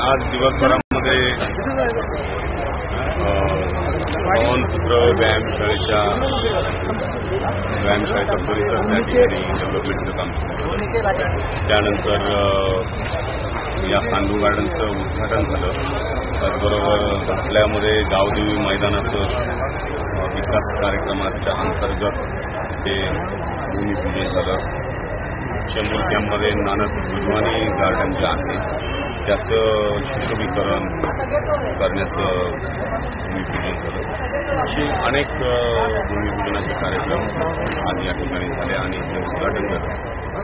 आज दिवसभरामध्ये पवनपुत्र व्यायामशाळेचा परिसर त्या ठिकाणी डेव्हलपमेंटचं काम सुरू. त्यानंतर या सांडू गार्डनचं उद्घाटन झालं. त्याचबरोबर आपल्यामध्ये गावदेवी मैदानाचं विकास कार्यक्रमाच्या अंतर्गत ते भूमिपूजन झालं. चेंबूर कॅम्पमध्ये नानक भुजवानी गार्डन जे आहे त्याचं सुशोभीकरण करण्याचं भूमिपूजन झालं. असे अनेक भूमिपूजनाचे कार्यक्रम आज या ठिकाणी झाले आणि ते उद्घाटन झालं.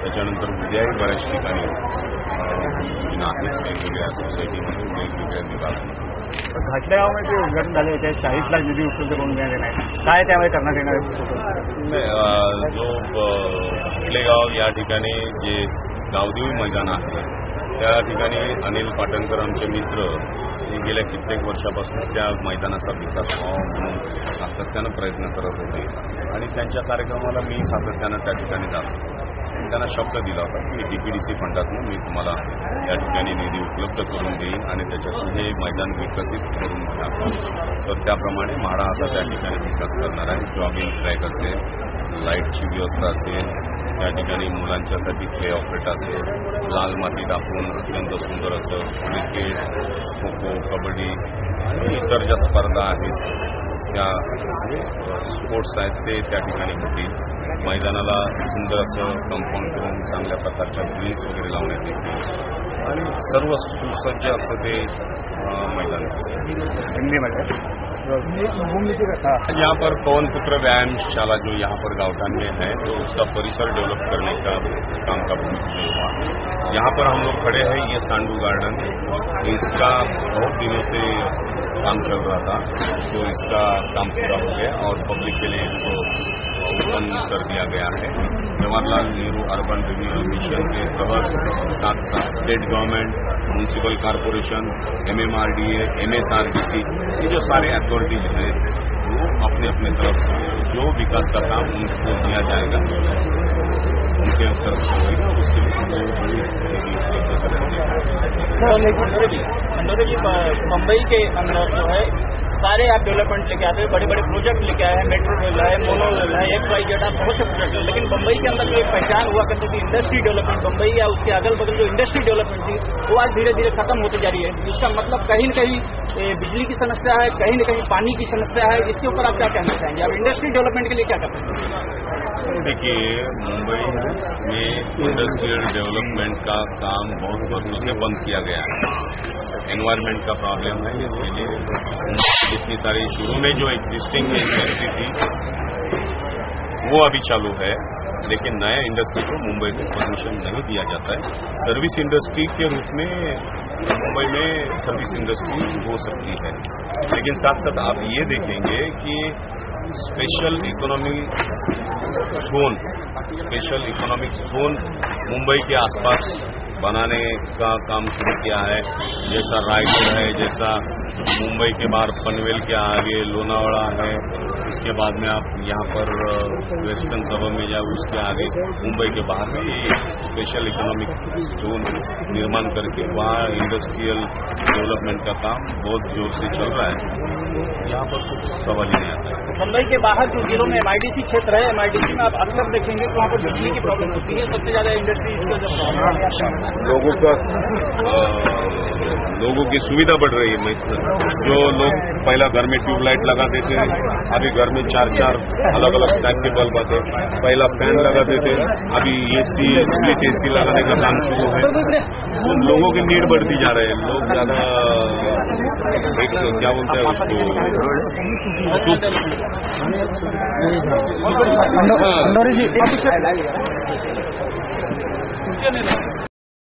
त्याच्यानंतर उद्याही बऱ्याच ठिकाणी भूमिपूजन आहेत वेगवेगळ्या सोसायटीमध्ये वेगवेगळ्या विभागात. घाटल्या गावामध्ये उद्घाटन झाले त्या 40 लाख निधी उपलब्ध करून देण्यात येणार आहे. काय त्यामध्ये करण्यात येणार आहे? जो घाटलेगाव या ठिकाणी जे गावदेवी मैदान आहे त्या ठिकाणी अनिल पाटणकर आमचे मित्र गेल्या कित्येक वर्षापासून त्या मैदानाचा विकास व्हावा म्हणून सातत्यानं प्रयत्न करत होते आणि त्यांच्या कार्यक्रमाला मी सातत्यानं त्या ठिकाणी जातो. त्यांना शब्द दिला होता की DPDC फंडातून मी तुम्हाला या ठिकाणी निधी उपलब्ध करून देईन आणि त्याच्यातून हे मैदान विकसित करून टाकतो. तर त्याप्रमाणे म्हाडा आता त्या ठिकाणी विकास करणार आहे. जॉगिंग ट्रॅक असेल, लाईटची व्यवस्था असेल, त्या ठिकाणी मुलांच्यासाठी प्ले ऑपरेट असेल, लाल माती टाकून अत्यंत सुंदर असं क्रिकेट, खो खो, कबड्डी आणि इतर ज्या स्पर्धा आहेत त्या स्पोर्ट्स आहेत ते त्या ठिकाणी होतील. मैदानाला सुंदर असं कंपाऊंड करून चांगल्या प्रकारच्या ग्रिल्स वगैरे लावण्यात येतील आणि सर्व सुसज्ज असं ते मैदान असेल. यहाँ पर पवनपुत्र व्यायामशाला जो यहाँ पर गाँवटान में है तो उसका परिसर डेवलप करने का काम का भूमिपूजन हुआ. यहाँ पर हम लोग खड़े हैं. ये सांडू गार्डन इसका बहुत दिनों से काम चल रहा था तो इसका काम पूरा हो गया और पब्लिक के लिए इसको ओपन कर दिया गया है. Jawaharlal Nehru urban renewal mission के तहत साथ साथ state government, municipal corporation, MMRDA, MSRDC ये जो सारे अथॉरिटीज हैं वो अपने अपने तरफ से जो विकास का काम उनको दिया जाएगा उनके तरफ से होगा. उसके जी मुंबई के अंदर जो है सारे आप डेवलपमेंट लेके आते हैं, बड़े बड़े प्रोजेक्ट लेके आए हैं. मेट्रो रेल है, मोनो रेल है, XYZ आप बहुत से प्रोजेक्ट है. लेकिन मुंबई के अंदर जो एक पहचान हुआ करती थी इंडस्ट्री डेवलपमेंट, मुंबई या उसके अगल बगल जो इंडस्ट्री डेवलपमेंट थी वो आज धीरे धीरे खत्म होती जा रही है. इसका मतलब कहीं न कहीं बिजली की समस्या है, कहीं न कहीं पानी की समस्या है. इसके ऊपर आप क्या कहना चाहेंगे? आप इंडस्ट्री डेवलपमेंट के लिए क्या करते हैं? देखिए, मुंबई में इंडस्ट्रियल डेवलपमेंट का काम बहुत वर्षों से बंद किया गया है. एनवायरमेंट का प्रॉब्लम है. इसके लिए इतनी सारी शुरू में जो एग्जिस्टिंग इंडस्ट्री थी वो अभी चालू है, लेकिन नया इंडस्ट्री को मुंबई में परमिशन नहीं दिया जाता है. सर्विस इंडस्ट्री के रूप में मुंबई में सर्विस इंडस्ट्री हो सकती है, लेकिन साथ साथ आप ये देखेंगे कि स्पेशल इकोनॉमिक जोन मुंबई के आसपास बनाने का काम शुरू किया है. जैसा रायगढ़ है, जैसा मुंबई के बाहर पनवेल के आगे लोनावाड़ा है, उसके बाद में आप यहाँ पर वेस्टर्न सबर्ब में जाओ, उसके आगे मुंबई के बाहर में ये स्पेशल इकोनॉमिक जोन निर्माण करके वहाँ इंडस्ट्रियल डेवलपमेंट का काम बहुत जोर से चल रहा है. यहाँ पर कुछ सवाल ही नहीं आता है. मुंबई के बाहर जो जिलों में MIDC क्षेत्र है, MIDC में आप अक्सर देखेंगे तो वहाँ पर बिजली की प्रॉब्लम होती है. सबसे ज्यादा इंडस्ट्री लोगों की सुविधा बढ़ रही है. जो लोग पहला घर में ट्यूबलाइट लगाते थे, अभी घर में 4-4 अलग अलग टाइप के बल्ब आते. पहला फैन लगाते थे, अभी AC स्प्लिट AC लगाने का काम शुरू है. तो लोगों की नीड बढ़ती जा रही है. लोग ज्यादा क्या बोलते हैं उसको